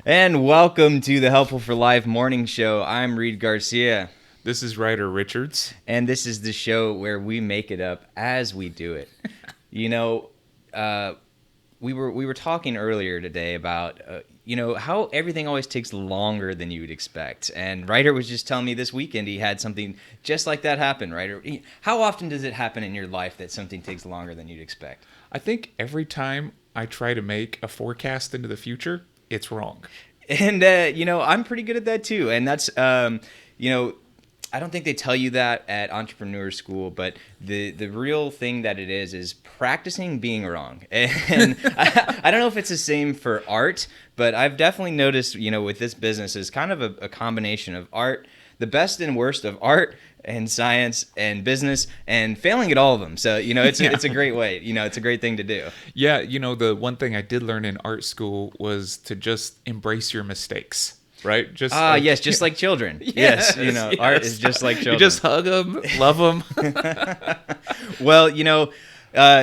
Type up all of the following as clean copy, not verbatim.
And welcome to the Helpful for Life morning show. I'm Reed Garcia, This is Ryder Richards. and this is the show where we make it up as we do it. You know, uh, we were talking earlier today about how everything always takes longer than you would expect. And Ryder was just telling me this weekend he had something just like that happen. Ryder, how often does it happen in your life that something takes longer than you'd expect? I think every time I try to make a forecast into the future, it's wrong. And I'm pretty good at that too. And that's I don't think they tell you that at entrepreneur school, but the real thing that it is practicing being wrong. And I don't know if it's the same for art, but I've definitely noticed, with this business is kind of a combination of art, the best and worst of art and science and business, and failing at all of them. So, it's a great way. It's a great thing to do. Yeah, the one thing I did learn in art school was to just embrace your mistakes. Right? Yes, just like children. Yes, art is just like children. You just hug them, love them. Well,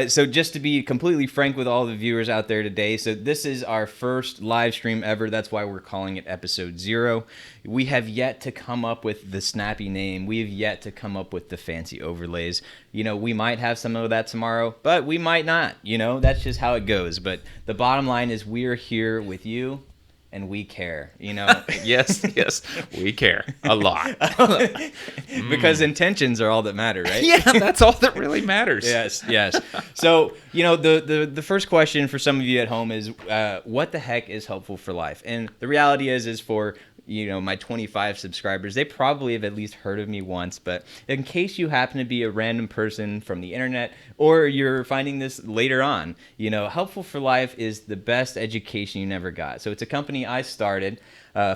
so just to be completely frank with all the viewers out there today, so this is our first live stream ever. That's why we're calling it episode 0. We have yet to come up with the snappy name. We have yet to come up with the fancy overlays. We might have some of that tomorrow, but we might not. That's just how it goes. But the bottom line is we're here with you. And we care, Yes, we care a lot. Because intentions are all that matter, right? Yeah, that's all that really matters. Yes. So, the first question for some of you at home is, what the heck is Helpful for Life? And the reality is for my 25 subscribers, they probably have at least heard of me once. But in case you happen to be a random person from the internet or you're finding this later on, Helpful for Life is the best education you never got. So it's a company I started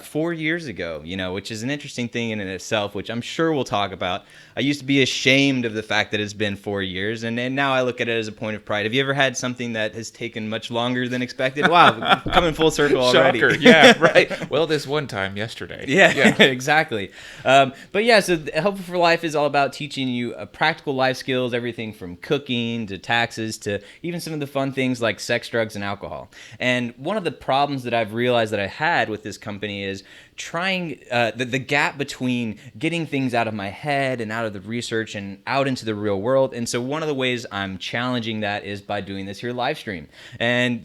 4 years ago, which is an interesting thing in itself, which I'm sure we'll talk about. I used to be ashamed of the fact that it's been 4 years, and now I look at it as a point of pride. Have you ever had something that has taken much longer than expected? Wow, coming full circle already. Shocker, yeah, right. Well, this one time yesterday. Yeah. Exactly. But yeah, so Helpful for Life is all about teaching you practical life skills, everything from cooking to taxes to even some of the fun things like sex, drugs, and alcohol. And one of the problems that I've realized that I had with this company is trying the gap between getting things out of my head and out of the research and out into the real world. And so one of the ways I'm challenging that is by doing this here live stream. And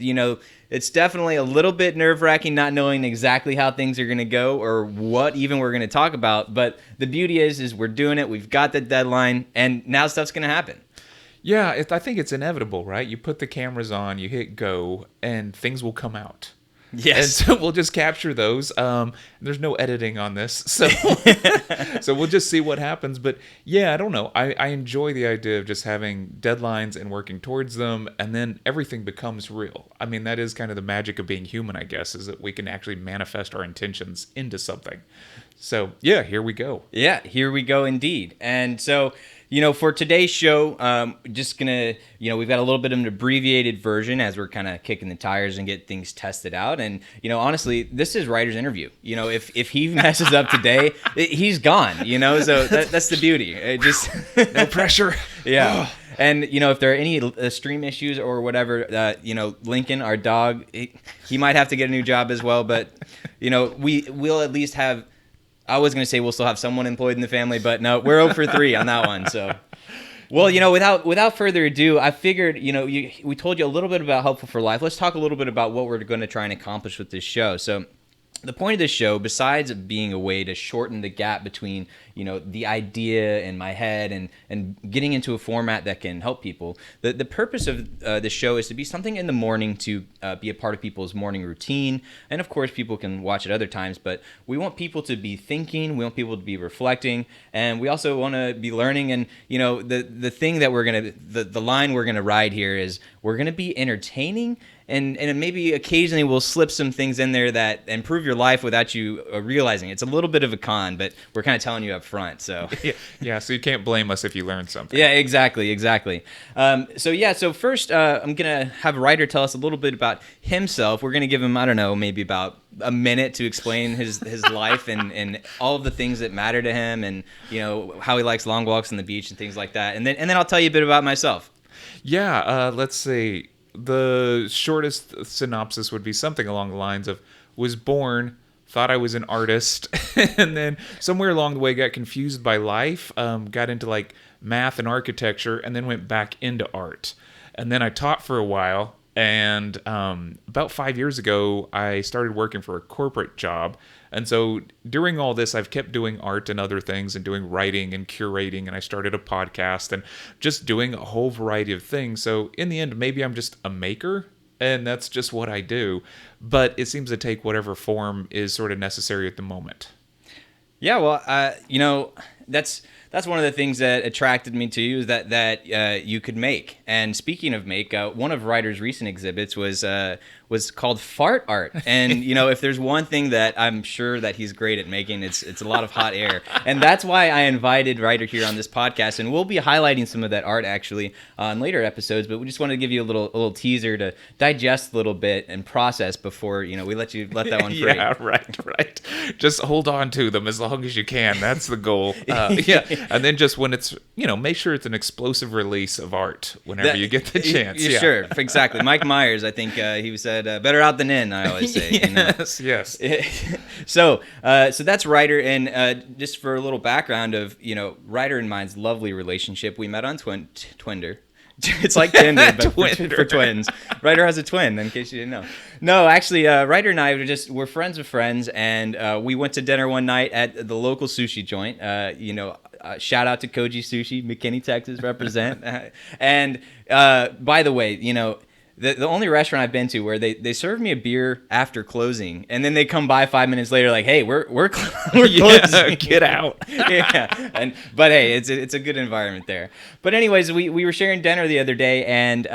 it's definitely a little bit nerve-wracking not knowing exactly how things are going to go or what even we're going to talk about. But the beauty is we're doing it. We've got the deadline, and now stuff's going to happen. Yeah, I think it's inevitable, right? You put the cameras on, you hit go, and things will come out. Yes. And so we'll just capture those. There's no editing on this. So so we'll just see what happens. But yeah, I don't know. I enjoy the idea of just having deadlines and working towards them, and then everything becomes real. I mean, that is kind of the magic of being human, I guess, is that we can actually manifest our intentions into something. So yeah, here we go. Yeah, here we go indeed. And so, for today's show, just gonna, we've got a little bit of an abbreviated version as we're kind of kicking the tires and get things tested out. And, honestly, this is Ryder's interview. If he messes up today, he's gone, so that's the beauty. It just No pressure. Yeah. And, if there are any stream issues or whatever, Lincoln, our dog, he might have to get a new job as well. But, we'll at least have, I was going to say we'll still have someone employed in the family, but no, we're 0 for 3 on that one. So, well, without further ado, I figured, we told you a little bit about Helpful for Life. Let's talk a little bit about what we're going to try and accomplish with this show. So, the point of this show, besides being a way to shorten the gap between, the idea in my head and getting into a format that can help people, the purpose of the show is to be something in the morning to be a part of people's morning routine. And of course, people can watch at other times, but we want people to be thinking, we want people to be reflecting, and we also want to be learning. And, the thing that the line we're going to ride here is we're going to be entertaining. And maybe occasionally we'll slip some things in there that improve your life without you realizing. It's a little bit of a con, but we're kind of telling you up front. So yeah, so you can't blame us if you learn something. Yeah, exactly. So first I'm going to have Ryder tell us a little bit about himself. We're going to give him, I don't know, maybe about a minute to explain his life and all of the things that matter to him and, how he likes long walks on the beach and things like that. And then I'll tell you a bit about myself. Yeah, let's see. The shortest synopsis would be something along the lines of was born, thought I was an artist, and then somewhere along the way got confused by life, got into like math and architecture, and then went back into art. And then I taught for a while, and about 5 years ago, I started working for a corporate job. And so during all this, I've kept doing art and other things and doing writing and curating, and I started a podcast and just doing a whole variety of things. So in the end, maybe I'm just a maker, and that's just what I do. But it seems to take whatever form is sort of necessary at the moment. Yeah, well, that's one of the things that attracted me to you, is that you could make. And speaking of make, one of Ryder's recent exhibits was called Fart Art. And if there's one thing that I'm sure that he's great at making, it's a lot of hot air. And that's why I invited Ryder here on this podcast. And we'll be highlighting some of that art actually on later episodes. But we just wanted to give you a little teaser to digest a little bit and process before we let that one free. Yeah, right. Just hold on to them as long as you can. That's the goal. Yeah, and then just when it's make sure it's an explosive release of art whenever you get the chance. Yeah. Sure, exactly. Mike Myers, I think he said, better out than in, I always say. Yes. So that's Ryder, and just for a little background of Ryder and mine's lovely relationship, we met on Twinder. It's like Tinder, but for twins. Ryder has a twin, in case you didn't know. No, actually, Ryder and I we're friends of friends, and we went to dinner one night at the local sushi joint. Shout out to Koji Sushi, McKinney, Texas, represent. And by the way, the only restaurant I've been to where they serve me a beer after closing, and then they come by 5 minutes later like, hey, we're closing. Get out. Yeah. But hey, it's a good environment there. But anyways, we were sharing dinner the other day, and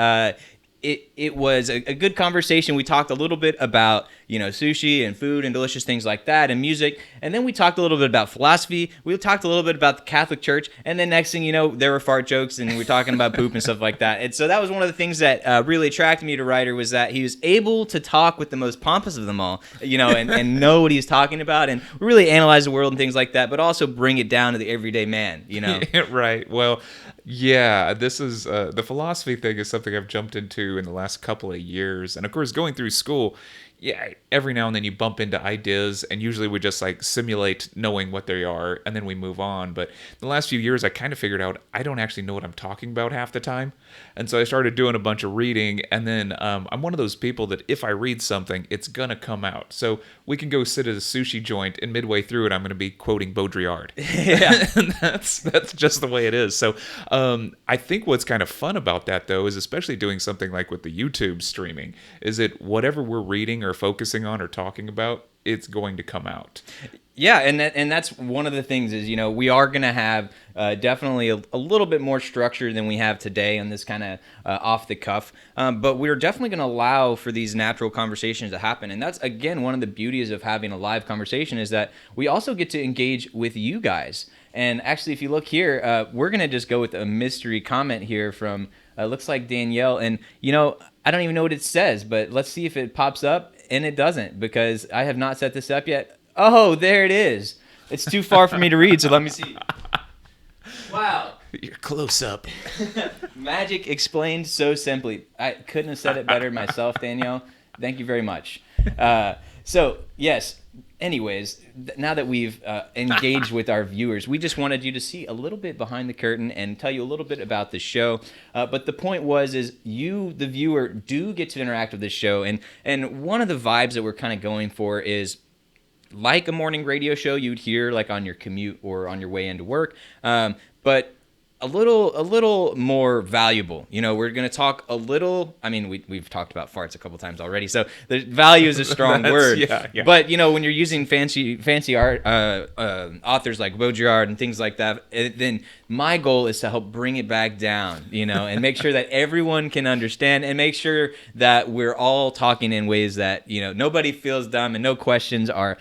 it was a good conversation. We talked a little bit about sushi and food and delicious things like that, and music, and then we talked a little bit about philosophy. We talked a little bit about the Catholic Church, and then next thing you know, there were fart jokes, and we were talking about poop and stuff like that. And so that was one of the things that really attracted me to Ryder, was that he was able to talk with the most pompous of them all, and know what he's talking about, and really analyze the world and things like that, but also bring it down to the everyday man. Right. Well, yeah, this is the philosophy thing is something I've jumped into in the last couple of years. And of course, going through school, yeah, every now and then you bump into ideas, and usually we just like simulate knowing what they are, and then we move on. But the last few years, I kind of figured out I don't actually know what I'm talking about half the time. And so I started doing a bunch of reading, and then I'm one of those people that if I read something, it's gonna come out. So we can go sit at a sushi joint, and midway through it, I'm gonna be quoting Baudrillard. Yeah, and that's just the way it is. So I think what's kind of fun about that, though, is especially doing something like with the YouTube streaming, is that whatever we're reading or focusing on or talking about, it's going to come out. Yeah, and that's one of the things is, we are going to have definitely a little bit more structure than we have today on this kind of off the cuff. But we're definitely going to allow for these natural conversations to happen. And that's, again, one of the beauties of having a live conversation, is that we also get to engage with you guys. And actually, if you look here, we're going to just go with a mystery comment here from, looks like Danielle. And, I don't even know what it says, but let's see if it pops up. And it doesn't, because I have not set this up yet. Oh, there it is. It's too far for me to read, so let me see. Wow. You're close up. Magic explained so simply. I couldn't have said it better myself, Danielle. Thank you very much. So, yes. Anyways, now that we've engaged with our viewers, we just wanted you to see a little bit behind the curtain and tell you a little bit about the show. But the point is you, the viewer, do get to interact with this show. And one of the vibes that we're kind of going for is like a morning radio show you'd hear like on your commute or on your way into work, but a little more valuable. We're going to talk a little. I mean, we've talked about farts a couple times already, so the value is a strong word. Yeah. But when you're using fancy art authors like Baudrillard and things like that, then my goal is to help bring it back down, and make sure that everyone can understand, and make sure that we're all talking in ways that nobody feels dumb and no questions are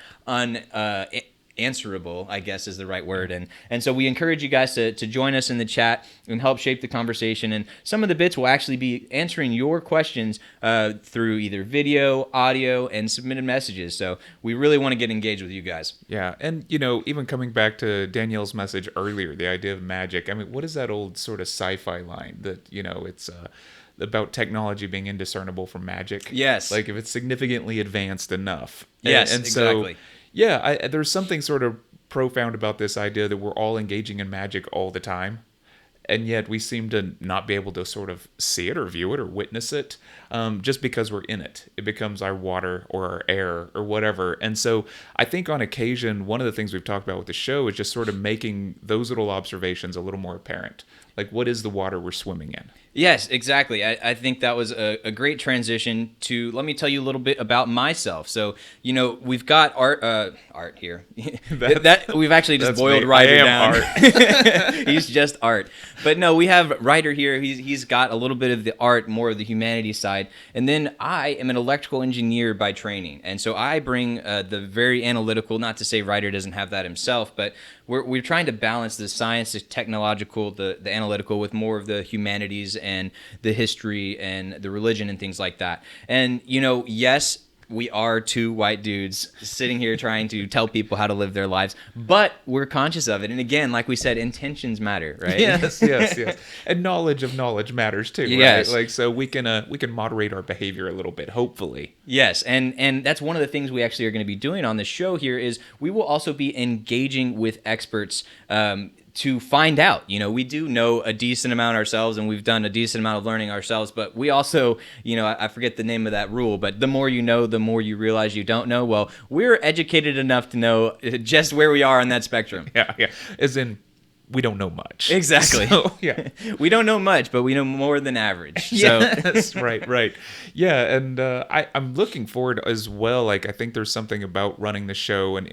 answerable, I guess is the right word. And so we encourage you guys to join us in the chat and help shape the conversation. And some of the bits will actually be answering your questions through either video, audio, and submitted messages. So we really want to get engaged with you guys. Yeah. And, even coming back to Danielle's message earlier, the idea of magic, I mean, what is that old sort of sci-fi line that, it's about technology being indiscernible from magic. Yes. Like if it's significantly advanced enough. Yes, and exactly. So, yeah, there's something sort of profound about this idea that we're all engaging in magic all the time. And yet we seem to not be able to sort of see it or view it or witness it, just because we're in it. It becomes our water or our air or whatever. And so I think on occasion, one of the things we've talked about with the show is just sort of making those little observations a little more apparent. Like, what is the water we're swimming in? Yes, exactly. I think that was a great transition to, let me tell you a little bit about myself. So, we've got art here. that we've actually just boiled Ryder down. Art. He's just art. But no, we have Ryder here. He's got a little bit of the art, more of the humanities side. And then I am an electrical engineer by training. And so I bring the very analytical, not to say Ryder doesn't have that himself, but we're trying to balance the science, the technological, the analytical with more of the humanities and the history and the religion and things like that. And, yes, we are two white dudes sitting here trying to tell people how to live their lives, but we're conscious of it. And again, like we said, intentions matter, right? Yes. And knowledge of knowledge matters too, yes. Right? Like, so we can moderate our behavior a little bit, hopefully. Yes, and that's one of the things we actually are going to be doing on the show here is we will also be engaging with experts to find out. We do know a decent amount ourselves, and we've done a decent amount of learning ourselves, but we also, I forget the name of that rule, but the more you know, the more you realize you don't know. Well, we're educated enough to know just where we are on that spectrum. Yeah. As in, we don't know much. Exactly. So, yeah. We don't know much, but we know more than average. So. Yes, right. Yeah, and I'm looking forward as well. Like, I think there's something about running the show and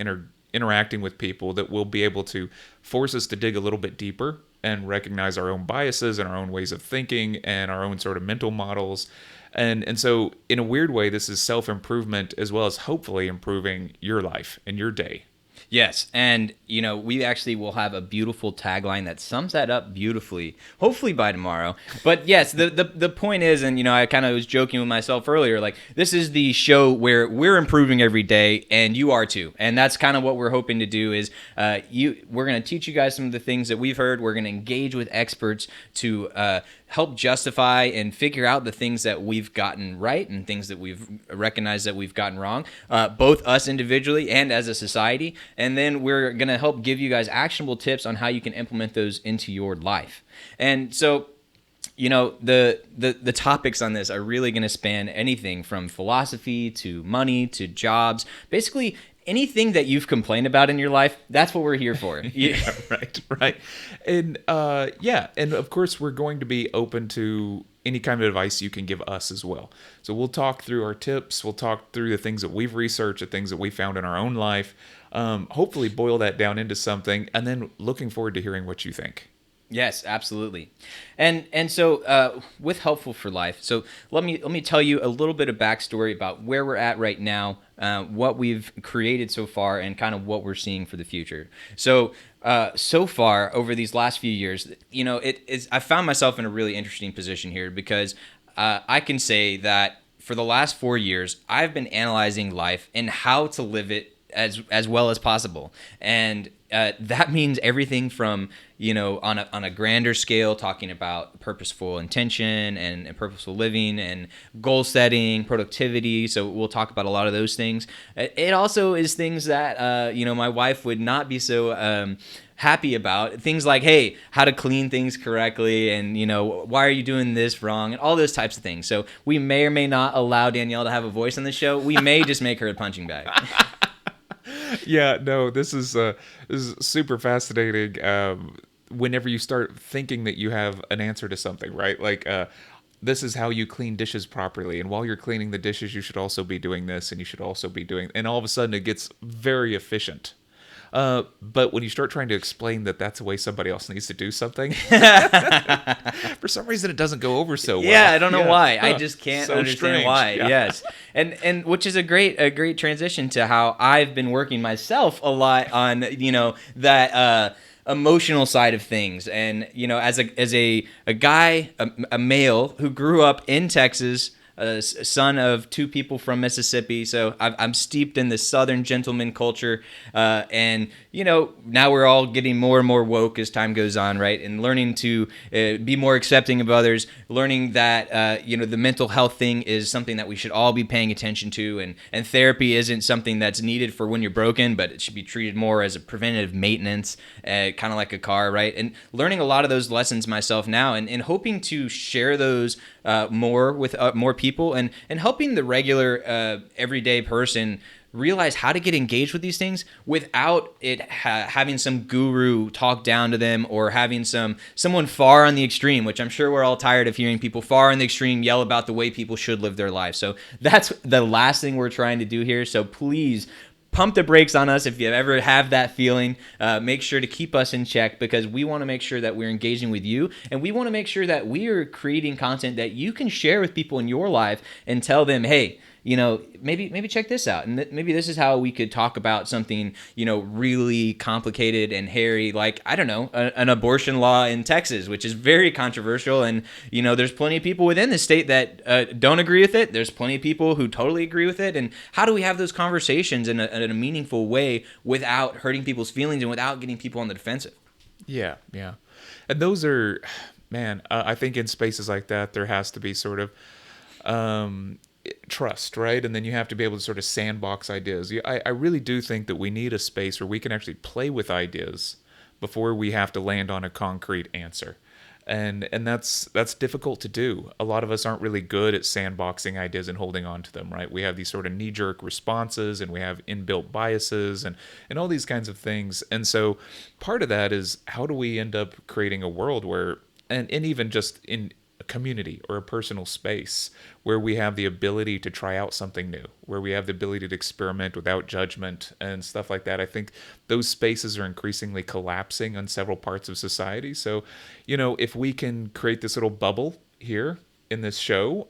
interacting with people that will be able to force us to dig a little bit deeper and recognize our own biases and our own ways of thinking and our own sort of mental models. And so in a weird way, this is self-improvement as well as hopefully improving your life and your day. Yes, and we actually will have a beautiful tagline that sums that up beautifully, hopefully by tomorrow. But yes, the point is, and I kind of was joking with myself earlier, like this is the show where we're improving every day, and you are too. And that's kind of what we're hoping to do is we're going to teach you guys some of the things that we've heard. We're going to engage with experts to help justify and figure out the things that we've gotten right and things that we've recognized that we've gotten wrong, both us individually and as a society. And then we're going to help give you guys actionable tips on how you can implement those into your life. And so, the topics on this are really going to span anything from philosophy to money to jobs, basically anything that you've complained about in your life. That's what we're here for. Yeah, right. And and of course we're going to be open to any kind of advice you can give us as well. So we'll talk through our tips, we'll talk through the things that we've researched, the things that we found in our own life, hopefully boil that down into something, and then looking forward to hearing what you think. Yes, absolutely. And so with Helpful for Life, so let me tell you a little bit of backstory about where we're at right now, what we've created so far, and kind of what we're seeing for the future. So so far over these last few years, I found myself in a really interesting position here because I can say that for the last 4 years, I've been analyzing life and how to live it as well as possible. And that means everything from, on a grander scale, talking about purposeful intention and purposeful living and goal setting, productivity. So we'll talk about a lot of those things. It also is things that, my wife would not be so happy about. Things like, hey, how to clean things correctly and, why are you doing this wrong and all those types of things. So we may or may not allow Danielle to have a voice on the show. We may just make her a punching bag. Yeah, no, this is super fascinating. Whenever you start thinking that you have an answer to something, right? Like, this is how you clean dishes properly. And while you're cleaning the dishes, you should also be doing this, and you should also be doing, and all of a sudden it gets very efficient. But when you start trying to explain that that's the way somebody else needs to do something, for some reason it doesn't go over so well. Yeah, I don't know why. I just can't understand strange. why. Yeah. Yes, and which is a great transition to how I've been working myself a lot on that emotional side of things, and as a guy, a male who grew up in Texas. son of two people from Mississippi, so I'm steeped in the Southern gentleman culture, and now we're all getting more and more woke as time goes on, right? And learning to be more accepting of others, learning that the mental health thing is something that we should all be paying attention to, and therapy isn't something that's needed for when you're broken, but it should be treated more as a preventative maintenance, kind of like a car, right? And learning a lot of those lessons myself now, and hoping to share those more with more people, and helping the regular everyday person realize how to get engaged with these things without it having some guru talk down to them, or having someone far on the extreme, which I'm sure we're all tired of hearing people far on the extreme yell about the way people should live their lives. So that's the last thing we're trying to do here. So please pump the brakes on us if you ever have that feeling. Make sure to keep us in check, because we want to make sure that we're engaging with you, and we want to make sure that we are creating content that you can share with people in your life and tell them, hey, maybe check this out, and maybe this is how we could talk about something, really complicated and hairy, like, I don't know, an abortion law in Texas, which is very controversial, and there's plenty of people within the state that don't agree with it. There's plenty of people who totally agree with it, and how do we have those conversations in a meaningful way without hurting people's feelings and without getting people on the defensive? Yeah, and those are, man, I think in spaces like that there has to be sort of trust, right? And then you have to be able to sort of sandbox ideas. I really do think that we need a space where we can actually play with ideas before we have to land on a concrete answer. And that's difficult to do. A lot of us aren't really good at sandboxing ideas and holding on to them, right? We have these sort of knee-jerk responses, and we have inbuilt biases and all these kinds of things. And so part of that is, how do we end up creating a world where, and even just in a community or a personal space, where we have the ability to try out something new, where we have the ability to experiment without judgment and stuff like that. I think those spaces are increasingly collapsing on several parts of society. So, if we can create this little bubble here in this show,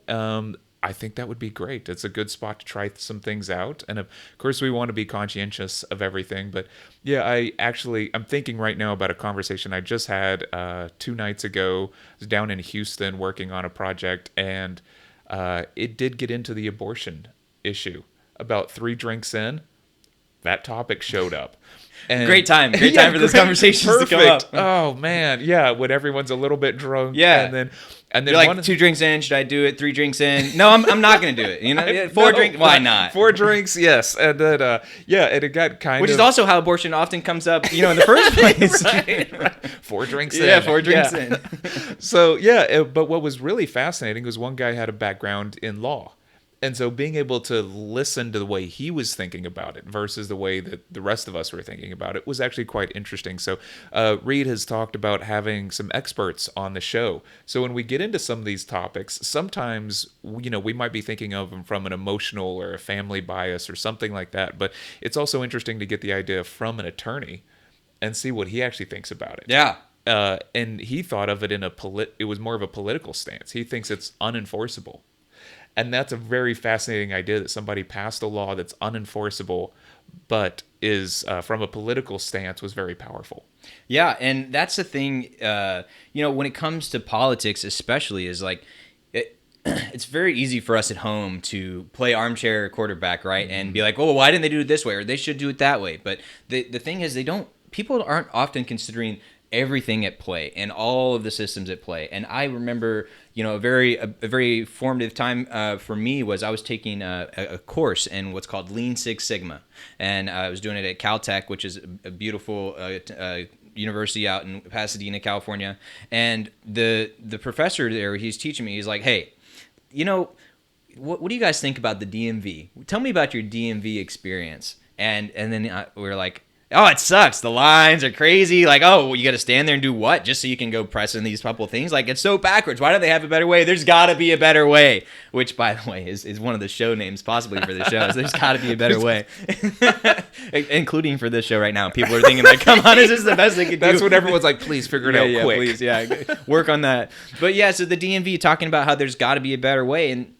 I think that would be great. It's a good spot to try some things out. And of course, we want to be conscientious of everything. But yeah, I'm thinking right now about a conversation I just had 2 nights ago. I was down in Houston working on a project, and it did get into the abortion issue. About 3 drinks in, that topic showed up. And great time for this conversation to come up. Oh man, yeah, when everyone's a little bit drunk. Yeah, and then you're like, 2 drinks in, should I do it? 3 drinks in, no, I'm not going to do it. 4 drinks, why not? 4 drinks, yes, and then and it got kind of, which is also how abortion often comes up, in the first place. right. 4 drinks in. Yeah, 4 drinks in. So but what was really fascinating was one guy had a background in law. And so being able to listen to the way he was thinking about it versus the way that the rest of us were thinking about it was actually quite interesting. So Reed has talked about having some experts on the show. So when we get into some of these topics, sometimes, we might be thinking of them from an emotional or a family bias or something like that. But it's also interesting to get the idea from an attorney and see what he actually thinks about it. Yeah. And he thought of it it was more of a political stance. He thinks it's unenforceable. And that's a very fascinating idea, that somebody passed a law that's unenforceable, but is from a political stance was very powerful. Yeah, and that's the thing, when it comes to politics especially, is like, it's very easy for us at home to play armchair quarterback, right? And be like, well, why didn't they do it this way? Or they should do it that way. But the thing is, people aren't often considering everything at play and all of the systems at play. And I remember, a very formative time for me was I was taking a course in what's called Lean Six Sigma, and I was doing it at Caltech, which is a beautiful university out in Pasadena, California. And the professor there, he's teaching me, he's like, hey, what do you guys think about the DMV? Tell me about your DMV experience. And then we were like, oh, it sucks. The lines are crazy. Like, oh, you got to stand there and do what? Just so you can go press in these couple of things? Like, it's so backwards. Why don't they have a better way? There's got to be a better way. Which, by the way, is one of the show names possibly for the show. So there's got to be a better way. Including for this show right now. People are thinking like, come on, is this the best they could do? That's what everyone's like, please figure it out quick. Please, work on that. But yeah, so the DMV talking about how there's got to be a better way. And,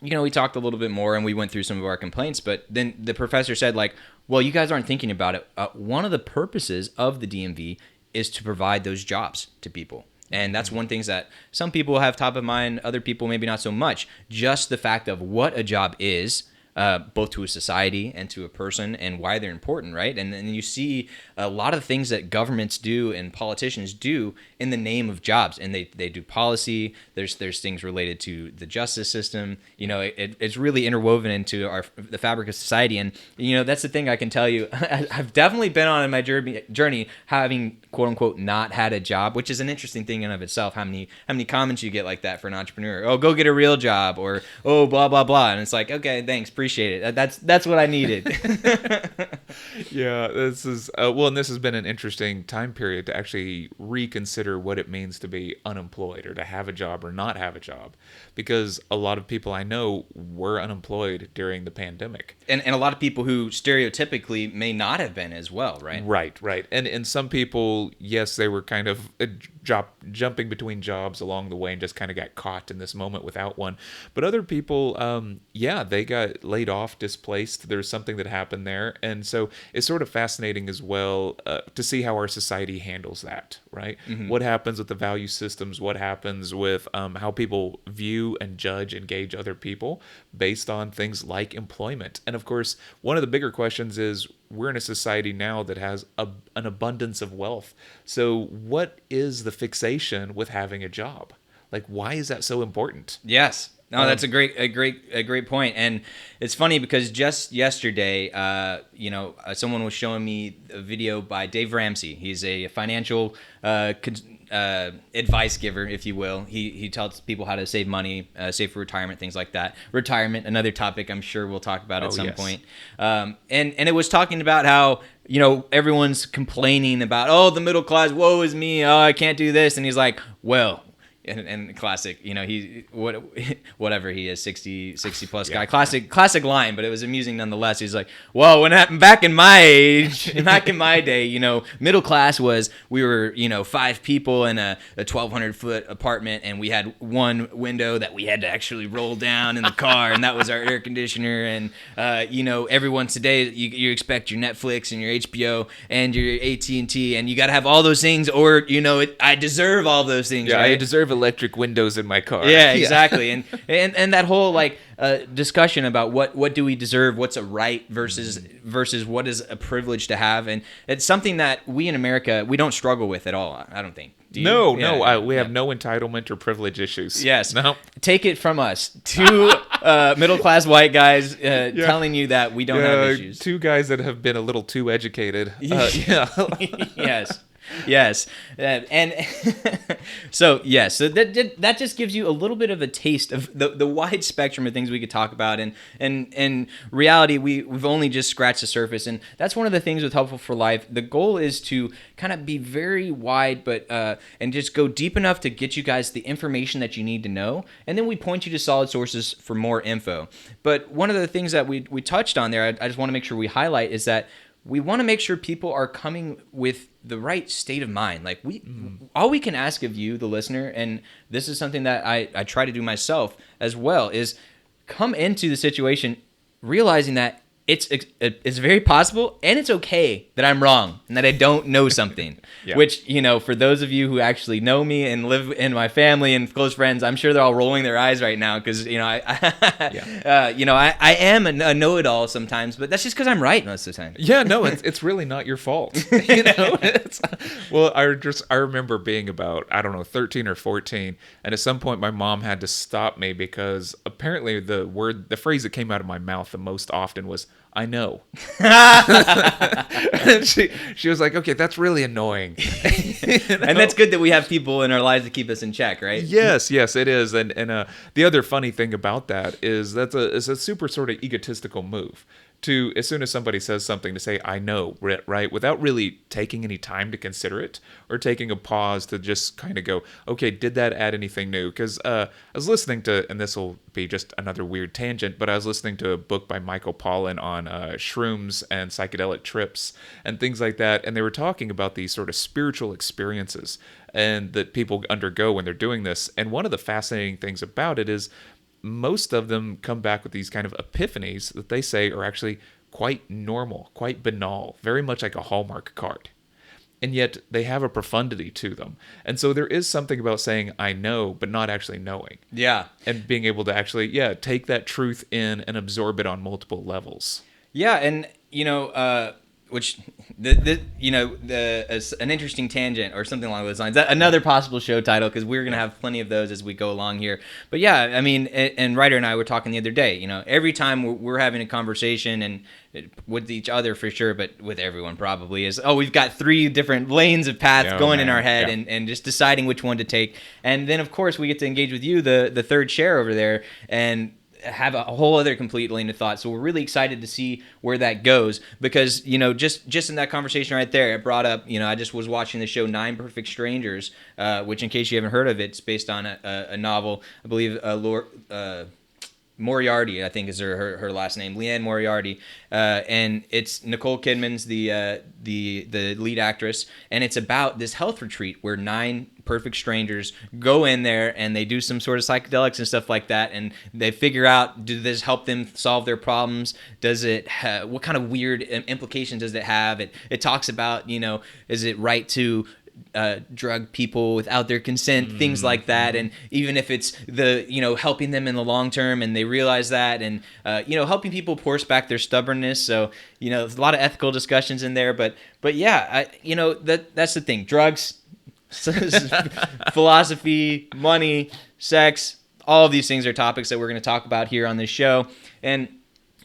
we talked a little bit more and we went through some of our complaints. But then the professor said like, well, you guys aren't thinking about it. One of the purposes of the DMV is to provide those jobs to people. And that's one thing that some people have top of mind, other people maybe not so much. Just the fact of what a job is, both to a society and to a person, and why they're important, right? And then you see a lot of things that governments do and politicians do in the name of jobs, and they do policy. There's things related to the justice system. It's really interwoven into the fabric of society. And that's the thing I can tell you. I've definitely been on in my journey having quote unquote not had a job, which is an interesting thing in of itself. How many comments you get like that for an entrepreneur? Oh, go get a real job, or oh, blah blah blah. And it's like, okay, thanks, appreciate it. That's what I needed. Yeah, this is and this has been an interesting time period to actually reconsider what it means to be unemployed, or to have a job or not have a job, because a lot of people I know were unemployed during the pandemic, and a lot of people who stereotypically may not have been as well, right? Right. And some people, yes, they were kind of jumping between jobs along the way and just kind of got caught in this moment without one. But other people, they got laid off, displaced. There's something that happened there. And so it's sort of fascinating as well to see how our society handles that, right? Mm-hmm. What happens with the value systems? What happens with how people view and judge and gauge other people based on things like employment? And of course, one of the bigger questions is, we're in a society now that has an abundance of wealth. So what is the fixation with having a job? Like, why is that so important? Yes. No, that's a great point. And it's funny because just yesterday, someone was showing me a video by Dave Ramsey. He's a financial advice giver, if you will. He tells people how to save money, save for retirement, things like that. Retirement, another topic I'm sure we'll talk about at some point. And it was talking about how everyone's complaining about, oh, the middle class, woe is me, oh, I can't do this, and he's like, well. And classic, whatever he is, 60 plus guy. Classic line, but it was amusing nonetheless. He's like, well, back in my day, middle class was, we were, 5 people in a 1,200 foot apartment, and we had one window that we had to actually roll down in the car, and that was our air conditioner. And everyone today, you expect your Netflix and your HBO and your AT&T, and you got to have all those things, or I deserve all those things. Yeah, right? I deserve electric windows in my car. Yeah, exactly. And that whole discussion about what do we deserve, what's a right versus what is a privilege to have, and it's something that we in America, we don't struggle with at all. I don't think. We have no entitlement or privilege issues. Yes. No. Take it from us, 2 middle class white guys telling you that we don't have issues. 2 guys that have been a little too educated. Yes. And so that just gives you a little bit of a taste of the wide spectrum of things we could talk about. And in reality, we've only just scratched the surface. And that's one of the things with Helpful for Life. The goal is to kind of be very wide, but and just go deep enough to get you guys the information that you need to know. And then we point you to solid sources for more info. But one of the things that we touched on there, I just want to make sure we highlight, is that we want to make sure people are coming with the right state of mind. Like all we can ask of you, the listener, and this is something that I try to do myself as well, is come into the situation realizing that it's very possible and it's okay that I'm wrong and that I don't know something. Yeah. Which, for those of you who actually know me and live in my family and close friends, I'm sure they're all rolling their eyes right now because I am a know-it-all sometimes, but that's just because I'm right most of the time. Yeah, no, it's really not your fault. I remember being about 13 or 14, and at some point my mom had to stop me because apparently the phrase that came out of my mouth the most often was, I know. And she was like, okay, that's really annoying. And that's good that we have people in our lives to keep us in check, right? Yes, it is. And the other funny thing about that is it's a super sort of egotistical move. To, as soon as somebody says something, to say, I know, right? Without really taking any time to consider it or taking a pause to just kind of go, okay, did that add anything new? Because I was listening to, and this will be just another weird tangent, but I was listening to a book by Michael Pollan on shrooms and psychedelic trips and things like that. And they were talking about these sort of spiritual experiences and that people undergo when they're doing this. And one of the fascinating things about it is, most of them come back with these kind of epiphanies that they say are actually quite normal, quite banal, very much like a Hallmark card. and yet they have a profundity to them. And so there is something about saying I know, but not actually knowing. Yeah. And being able to actually, take that truth in and absorb it on multiple levels. Yeah, and which as an interesting tangent or something along those lines. Another possible show title, because we're gonna have plenty of those as we go along here. But yeah, I mean, and Ryder and I were talking the other day. Every time we're having a conversation and with each other for sure, but with everyone probably is. Oh, we've got 3 different lanes of paths going in our head, and just deciding which one to take. And then of course we get to engage with you, the third share over there, and have a whole other complete lane of thought. So we're really excited to see where that goes, because just in that conversation right there, it brought up, I just was watching the show 9 Perfect Strangers, which, in case you haven't heard of it, it's based on a novel, I believe, Moriarty, I think is her last name, Leanne Moriarty, and it's Nicole Kidman's the lead actress, and it's about this health retreat where 9 perfect strangers go in there and they do some sort of psychedelics and stuff like that, and they figure out, does this help them solve their problems? Does it what kind of weird implications does it have? It talks about, is it right to drug people without their consent, things like that, and even if it's helping them in the long term and they realize that, and helping people force back their stubbornness. So there's a lot of ethical discussions in there, but yeah, that's the thing. Drugs, philosophy, money, sex, all of these things are topics that we're going to talk about here on this show. And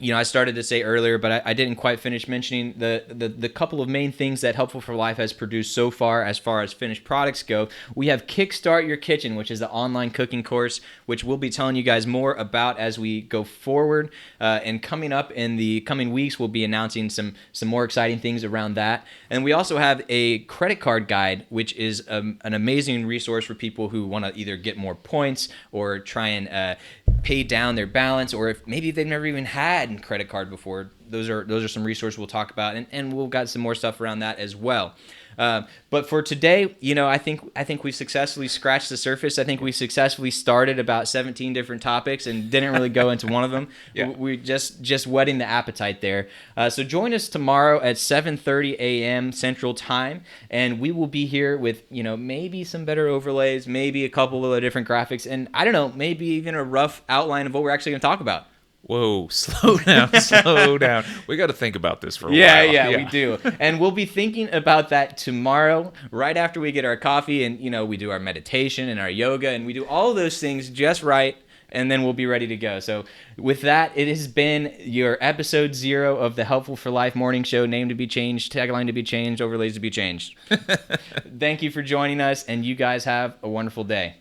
I started to say earlier, but I didn't quite finish mentioning the couple of main things that Helpful for Life has produced so far as finished products go. We have Kickstart Your Kitchen, which is the online cooking course, which we'll be telling you guys more about as we go forward. And coming up in the coming weeks, we'll be announcing some more exciting things around that. And we also have a credit card guide, which is an amazing resource for people who want to either get more points or try and pay down their balance, or if maybe they've never even had a credit card before. Those are some resources we'll talk about, and we'll got some more stuff around that as well. But for today, I think we successfully scratched the surface. I think we successfully started about 17 different topics and didn't really go into one of them. We just whetting the appetite there. So join us tomorrow at 7:30 a.m. Central Time, and we will be here with maybe some better overlays, maybe a couple of different graphics, and I don't know, maybe even a rough outline of what we're actually going to talk about. Whoa, slow down. We got to think about this for a while. Yeah, we do. And we'll be thinking about that tomorrow, right after we get our coffee, and, we do our meditation and our yoga, and we do all those things just right, and then we'll be ready to go. So with that, it has been your episode 0 of the Helpful for Life morning show, name to be changed, tagline to be changed, overlays to be changed. Thank you for joining us, and you guys have a wonderful day.